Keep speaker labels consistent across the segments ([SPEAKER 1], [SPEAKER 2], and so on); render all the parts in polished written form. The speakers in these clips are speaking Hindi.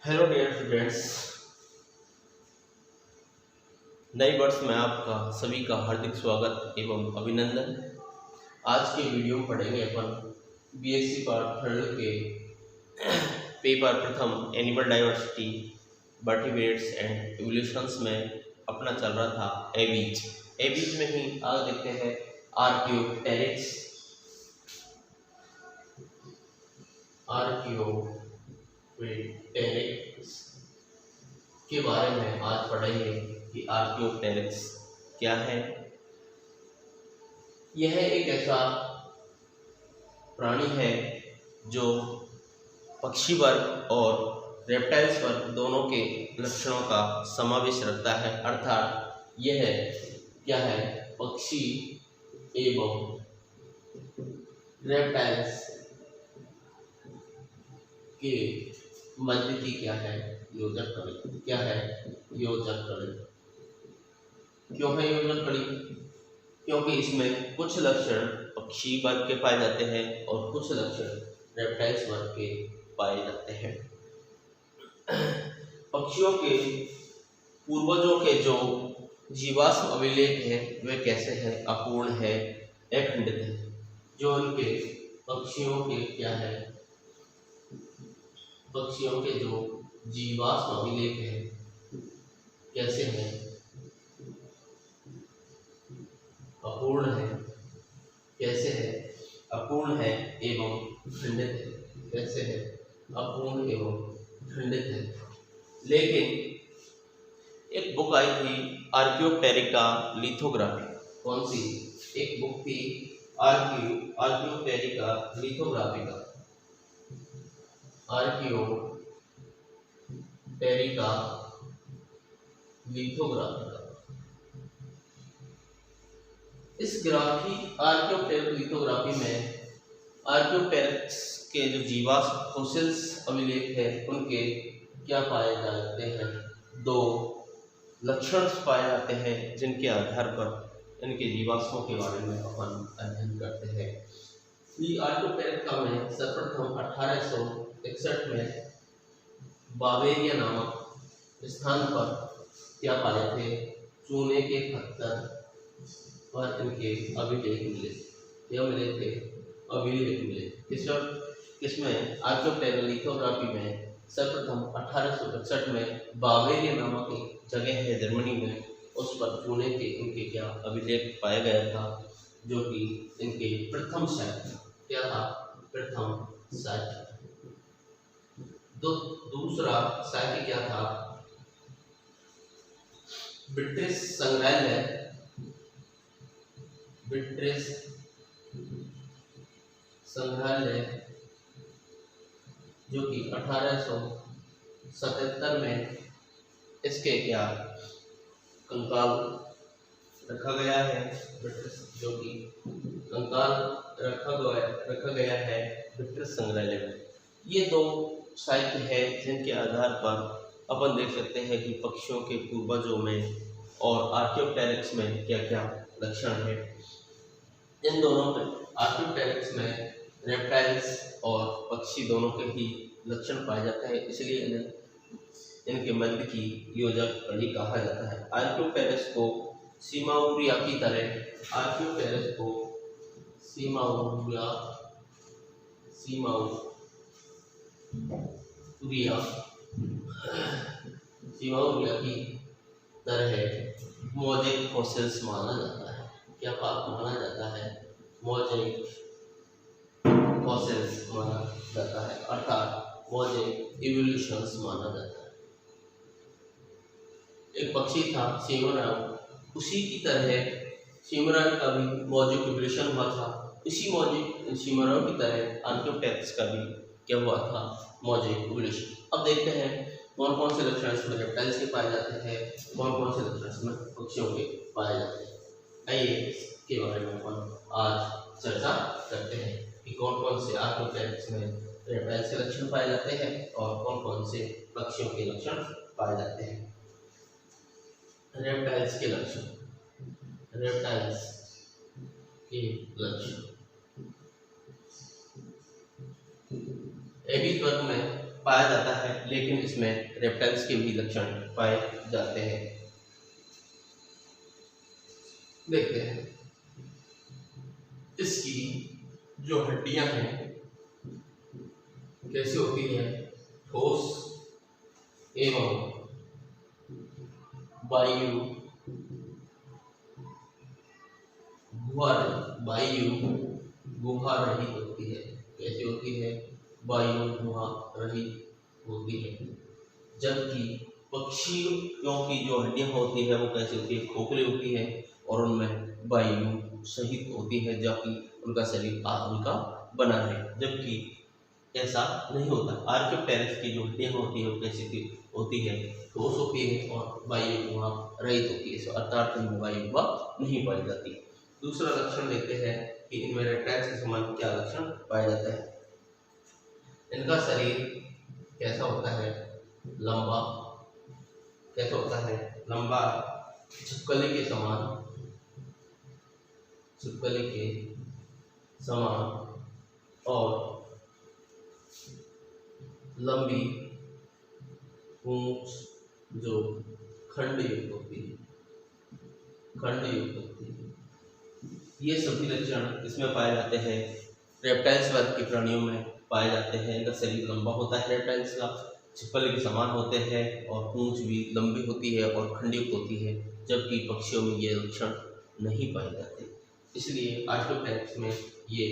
[SPEAKER 1] Hello dear students. नए वर्ष में आपका सभी का हार्दिक स्वागत एवं अभिनंदन। आज के वीडियो में पढ़ेंगे अपन बीएससी पार्ट थर्ड के पेपर प्रथम animal diversity vertebrates and evolutions में अपना चल रहा था एबीज। एबीज में ही आज देखते हैं आर्कियोप्टेरिक्स के बारे में आज पढ़ेंगे कि आर्कियोप्टेरिक्स क्या है। यह एक ऐसा प्राणी है जो पक्षी वर्ग और रेप्टाइल्स वर्ग दोनों के लक्षणों का समावेश रखता है, अर्थात यह क्या है, पक्षी एवं रेप्टाइल्स के मध्य की क्या है, योजक कड़ी। क्या है, योजक कड़ी। क्यों है योजक कड़ी? क्योंकि इसमें कुछ लक्षण पक्षी वर्ग के पाए जाते हैं और कुछ लक्षण रेप्टाइल्स वर्ग के पाए जाते हैं। पक्षियों के पूर्वजों के जो जीवाश्म अभिलेख है वे कैसे हैं, अपूर्ण है, अखंडित है। जो उनके पक्षियों के क्या है, पक्षियों के जो जीवाश्म अभिलेख है कैसे हैं, अपूर्ण है। कैसे है, अपूर्ण है एवं खंडित है। कैसे है, अपूर्ण एवं खंडित है। लेकिन एक बुक आई थी आर्कियोप्टेरिका लिथोग्राफी। कौन सी? एक बुक थी आर्कियोप्टेरिका लिथोग्राफी का। आर्कियोप्टेरिका लिथोग्राफी का। इस आर्कियोप्टेरिक लिथोग्राफी में आर्कियोप्टेरिक्स के जो जीवाश्म फोसिल्स अभिलेख है उनके क्या पाए जाते हैं, दो लक्षण पाए जाते हैं जिनके आधार पर इनके जीवाश्मों के बारे में अपन अध्ययन करते हैं। आर्कियोप्टेरिका में सर्वप्रथम 1861 में बावेरिया नामक स्थान पर क्या पाए थे, चूने के पत्थर और इनके अभिलेख मिले। क्या मिले थे? अभिलेख मिले। किसमें? आर्कियोप्टेरिक लिथोग्राफी में सर्वप्रथम 1861 में बावेरिया नामक एक जगह है जर्मनी में, उस पर चूने के इनके क्या अभिलेख पाया गया था, जो कि इनके प्रथम साइट। क्या था? प्रथम साइट। दूसरा साइट क्या था? ब्रिटिश संग्रहालय। ब्रिटिश संग्रहालय जो कि 1877 में इसके क्या कंकाल रखा गया है। जो कि कंकाल रखा गया है ब्रिटिश संग्रहालय में। ये दो साहित्य है जिनके आधार पर अपन देख सकते हैं कि पक्षियों के पूर्वजों में और आर्कियोप्टेरिक्स में क्या क्या लक्षण है। इन दोनों में आर्कियोप्टेरिक्स में रेप्टाइल्स और पक्षी दोनों के ही लक्षण पाए जाते हैं, इसलिए इनके मध्य की योजक कड़ी कहा जाता है। आर्कियोप्टेरिक्स को सीमाउरिया की तरह सीमाउरिया की तरह मोज़ेक फॉसिल्स माना जाता है। क्या माना जाता है? मोज़ेक फॉसिल्स माना जाता है, अर्थात मोज़ेक इवोल्यूशंस माना जाता है। एक पक्षी था सिमराव, उसी की तरह सिमराव का भी मोज़ेक इवोल्यूशन हुआ था। इसी मोज़ेक सिमराव की तरह आर्कियोप्टेरिक्स का भी क्या हुआ था, मोज़ेक इवोल्यूशन। अब देखते हैं कौन कौन से लक्षण इसमें रेप्टाइल्स के पाए जाते हैं, कौन कौन से लक्षण इसमें पक्षियों के पाए जाते हैं। आइए इसके बारे में अपन आज चर्चा करते हैं कि कौन कौन से आर्कियोप्टेरिक्स में रेप्टाइल्स के लक्षण पाए जाते हैं और कौन कौन से पक्षियों के लक्षण पाए जाते हैं। रेप्टाइल्स के लक्षण। एबीज वर्ग में पाया जाता है, लेकिन इसमें रेप्टाइल्स के भी लक्षण पाए जाते हैं। देखते हैं इसकी जो हड्डियां हैं कैसी होती हैं, ठोस एवं वायु गुहा रहित होती है। कैसी होती है, वायु गुहा रहित होती है। जबकि पक्षियों की जो हड्डियां होती है वो कैसी होती है, खोखली होती है और उनमें वायु सहित होती है, जबकि उनका शरीर हल्का बना है। जबकि ऐसा नहीं होता। आर्कियोप्टेरिक्स की जो हड्डियां होती है वो कैसी होती है, ठोस होती है और वायु गुहा रहित होती है, अर्थात इनमें वायु गुहा नहीं पाई जाती। दूसरा लक्षण देखते हैं कि इनमें रेप्टाइल्स के समान क्या लक्षण पाया जाता है। इनका शरीर कैसा होता है, लंबा, कैसा होता है, लंबा, छिपकली के समान और लंबी पूंछ जो खंड युक्त होती है। ये सभी लक्षण इसमें पाए जाते हैं, रेप्टाइल्स वर्ग के प्राणियों में पाए जाते हैं। इनका शरीर लंबा होता है, रेप्टाइल्स का छिपकली के समान होते हैं और पूंछ भी लंबी होती है और खंडयुक्त होती है, जबकि पक्षियों में ये लक्षण नहीं पाए जाते। इसलिए आर्कियोप्टेरिक्स में ये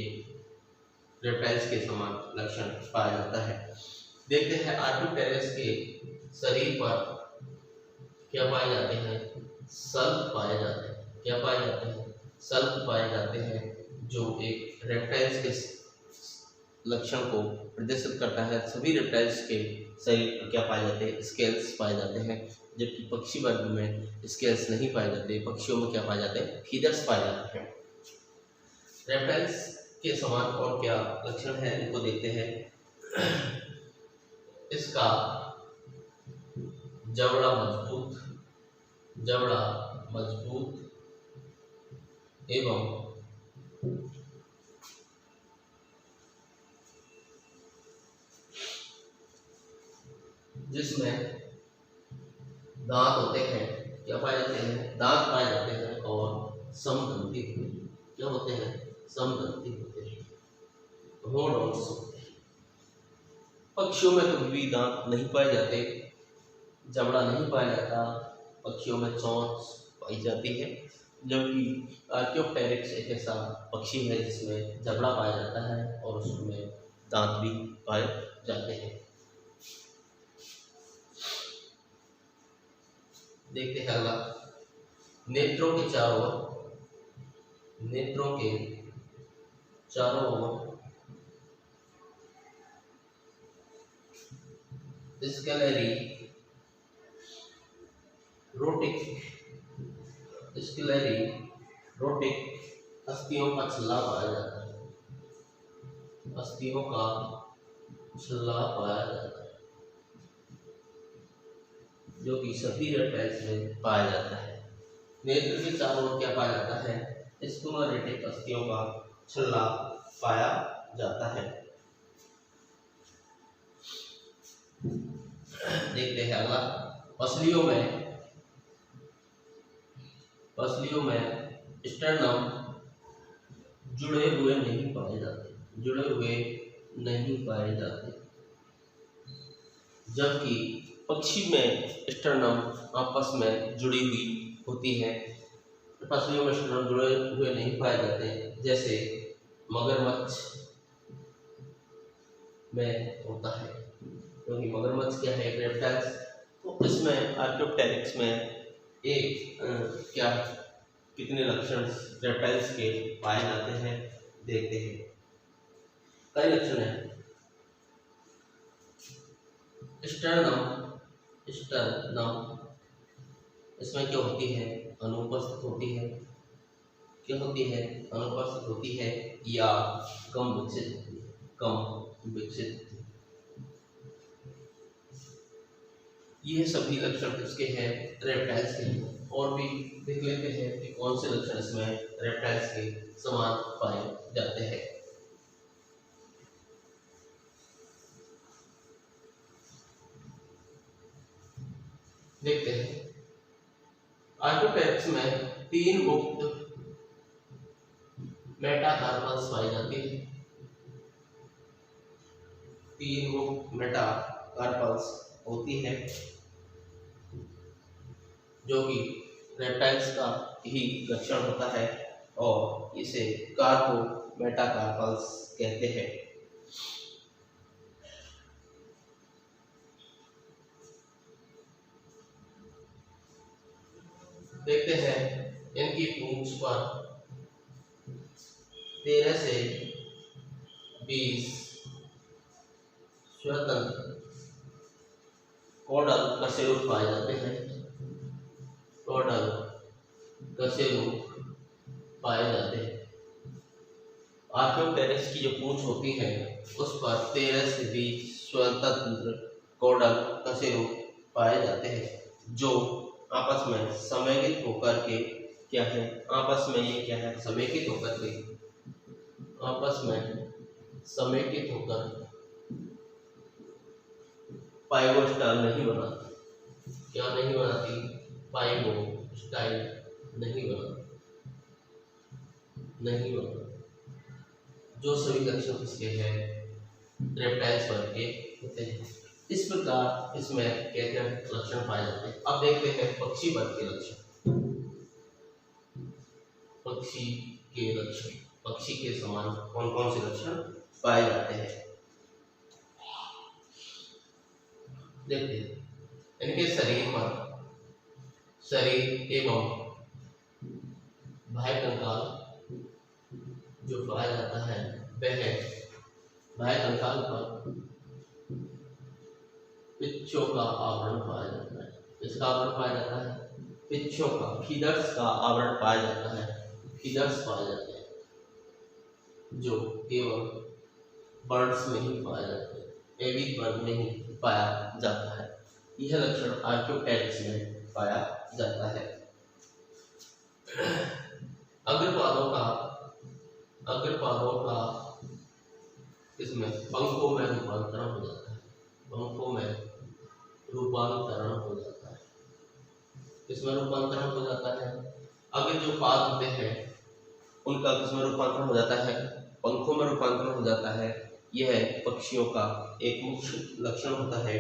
[SPEAKER 1] रेप्टाइल्स के समान लक्षण पाया जाता है। देखते हैं आर्कियोप्टेरिक्स के शरीर पर क्या पाए जाते हैं, सल्क पाए जाते हैं। क्या पाए जाते हैं, सल्क पाए जाते हैं, जो एक रेप्टाइल्स के लक्षण को प्रदर्शित करता है। सभी रेप्टाइल्स के शरीर पर क्या पाए जाते हैं, स्केल्स पाए जाते हैं, जबकि पक्षी वर्ग में स्केल्स नहीं पाए जाते। पक्षियों में क्या पाए जाते हैं, फीदर्स पाए जाते हैं। रेप्टाइल्स के समान और क्या लक्षण है, इनको देखते हैं। इसका जबड़ा मजबूत एवं जिसमें दांत होते हैं। क्या पाए जाते हैं, दांत पाए जाते हैं और समदंती क्या होते हैं, समदंती होते हैं, होर्न्स होते हैं। पक्षियों में कभी भी दांत नहीं पाए जाते, जबड़ा नहीं पाया जाता। पक्षियों में चोंच पाई जाती है, जबकि आर्कियोप्टेरिक्स एक ऐसा पक्षी है जिसमें जबड़ा पाया जाता है और उसमें दांत भी पाए जाते हैं। देखते हैं अगला, नेत्रों के चारों ओर स्क्लेरोटिक अस्थियों का छल्ला पाया जाता है। अस्थियों का छल्ला पाया जाता है, जो कि सभी रेप्टाइल्स में पाया जाता है। नेत्र के चारों ओर क्या पाया जाता है, स्क्लेरोटिक अस्थियों का छल्ला पाया जाता है। देखते हैं अगला, पसलियों में स्टर्नम जुड़े हुए नहीं पाए जाते, जबकि पक्षी में स्टर्नम आपस में जुड़ी हुई होती है। पसलियों में स्टर्नम जुड़े हुए नहीं पाए जाते, जैसे मगरमच्छ में होता है, क्योंकि मगरमच्छ क्या है, एक रेप्टाइल्स। तो इसमें आर्कियोप्टेरिक्स में कितने लक्षण रेप्टाइल्स के पाए जाते हैं, देखते हैं। कई लक्षण हैं। स्टर्नम इसमें क्या होती है, अनुपस्थित होती है। क्या होती है, अनुपस्थित होती है या कम विकसित। ये सभी लक्षण किसके हैं, रेप्टाइल्स के। और भी देख लेते हैं कि कौन से लक्षण इसमें रेप्टाइल्स के समान पाए जाते हैं। देखते हैं। आर्कियोपेक्स में 3 मुक्त मेटाकार्पल्स पाई जाती है। 3 मुक्त मेटाकार्पल्स होती है जो कि रेप्टाइल्स का ही लक्षण होता है और इसे कार्पो मेटाकार्पल्स कहते हैं। देखते हैं इनकी पूंछ पर 13 से 20 स्वतंत्र कॉर्डल कशेरुक पाए जाते हैं। कॉर्डल कशेरुक पाए जाते हैं। आर्कियोपेरेक्स की जो पूंछ होती है उस पर 13 से 20 स्वतंत्र कॉर्डल कशेरुक पाए जाते हैं जो आपस में समेकित होकर के क्या है, आपस में ये क्या है, समेकित होकर के आपस में समेकित होकर पाइवो स्टाइल नहीं बनाती। क्या नहीं बनाती? पाइवो स्टाइल नहीं बनाती, नहीं बनाती। जो सभी लक्षण इसके हैं रेप्टाइल्स वर्ग के होते हैं। इस प्रकार इसमें क्या लक्षण पाए जाते हैं। अब देखते हैं पक्षी वर्ग के लक्षण। पक्षी के लक्षण, पक्षी के समान कौन कौन से लक्षण पाए जाते हैं देखते हैं। इनके शरीर एवं बाह्य कंकाल जो पाया जाता है वह बाह्य कंकाल पर पिच्छों का आवरण पाया जाता है। इसका आवरण पाया जाता है पिच्छों का, फीदर्स का आवरण पाया जाता है। फीदर्स पाए जाते हैं जो केवल बर्ड्स में ही पाए जाते हैं, एविड बर्ड में ही पाया जाता है। यह लक्षण आर्कियोपेरेक्स में पाया जाता है। अग्रपादों का इसमें पंखों में रूपांतरण हो जाता है। पंखों में रूपांतरण हो जाता है। किसमें रूपांतरण हो जाता है? अगर जो पाद होते हैं उनका किसमें रूपांतरण हो जाता है? पंखों में रूपांतरण हो जाता है। यह पक्षियों का एक मुख्य लक्षण होता है।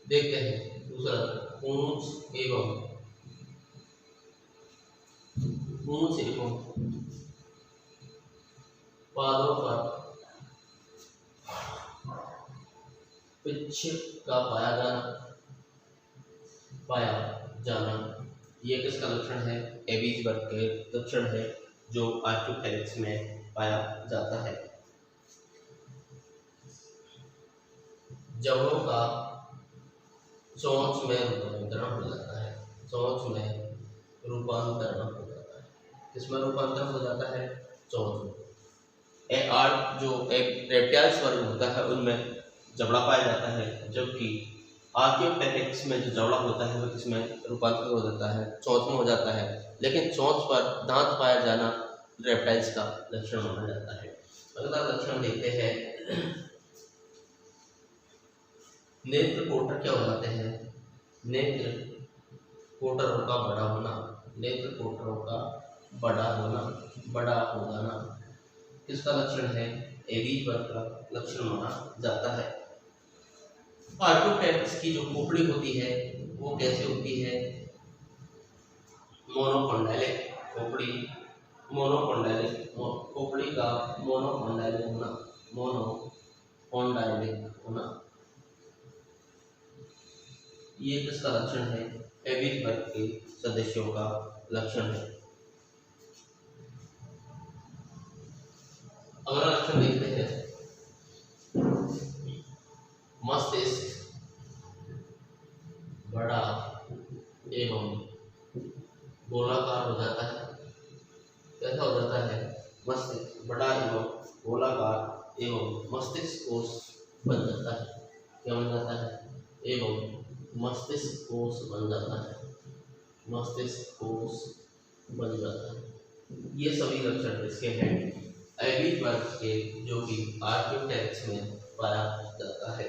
[SPEAKER 1] देखते हैं दूसरा, पूंछ एवं पादों पर पिच्छ का पाया जाना ये किसका लक्षण है? एविज वर्ग के लक्षण है जो आर्कियोपेरेक्स में पाया जाता है। जबड़ों का चोंच में रूपांतरण हो जाता है। चोंच में रूपांतरण हो जाता है। किसमें रूपांतरण हो जाता है? चोंच में। जो एक रेप्टाइल्स वर्ग होता है उनमें जबड़ा पाया जाता है, जबकि आर्कियोपेरेक्स में जो जबड़ा होता है वह किसमें रूपांतरित हो जाता है? चोंच में हो जाता है। लेकिन चोंच पर दांत पाया जाना रेप्टाइल्स का लक्षण माना जाता है। अगला लक्षण देखते हैं, नेत्र कोटर क्या हो जाते हैं? नेत्र कोटरों का बड़ा होना। नेत्र कोटरों का बड़ा हो जाना किसका लक्षण है? एविज वर्ग का लक्षण माना जाता है। आर्कियोपेरेक्स की जो खोपड़ी होती है वो कैसे होती है? मोनोकोंडाइलिक खोपड़ी। मोनोकोंडाइलिक खोपड़ी का मोनोकोंडाइलिक होना ये किसका लक्षण है? एविज वर्ग के सदस्यों का लक्षण है। अगला लक्षण देखते हैं, मस्तिष्क बड़ा एवं गोलाकार हो जाता है। कैसा हो जाता है? मस्तिष्क बड़ा एवं गोलाकार एवं मस्तिष्क कोश बन जाता है। क्या बन जाता है? एवं मस्तिष्क कोश बन जाता है। मस्तिष्क कोश बन जाता है। ये सभी लक्षण इसके हैं एविज वर्ग के जो कि आर्कियोपेरेक्स में पाया जाता है।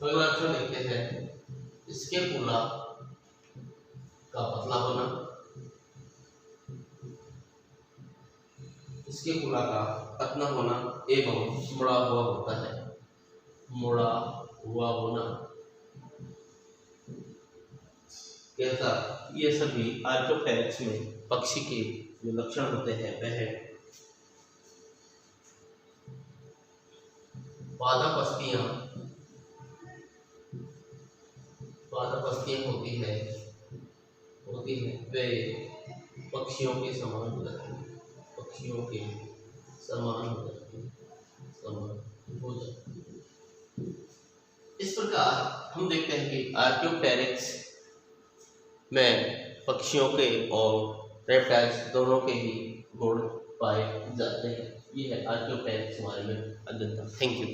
[SPEAKER 1] अगला अक्षर देखते हैं स्कैपुला का पतला होना, स्कैपुला का पतला होना एवं मुड़ा हुआ होता है, मुड़ा हुआ होना। कैसा? ये सभी आर्कियोपेरेक्स में पक्षी के जो लक्षण होते हैं वह पादपस्तियां होती है वे पक्षियों के समान हो जाती है, पक्षियों के समान हो जाती है, समान हो जाती है। इस प्रकार हम देखते हैं कि आर्कियोपेरेक्स में पक्षियों के और रेप्टाइल्स दोनों के ही गुण पाए जाते हैं। ये है आर्कियोपेरेक्स के बारे में अध्ययन। Thank you.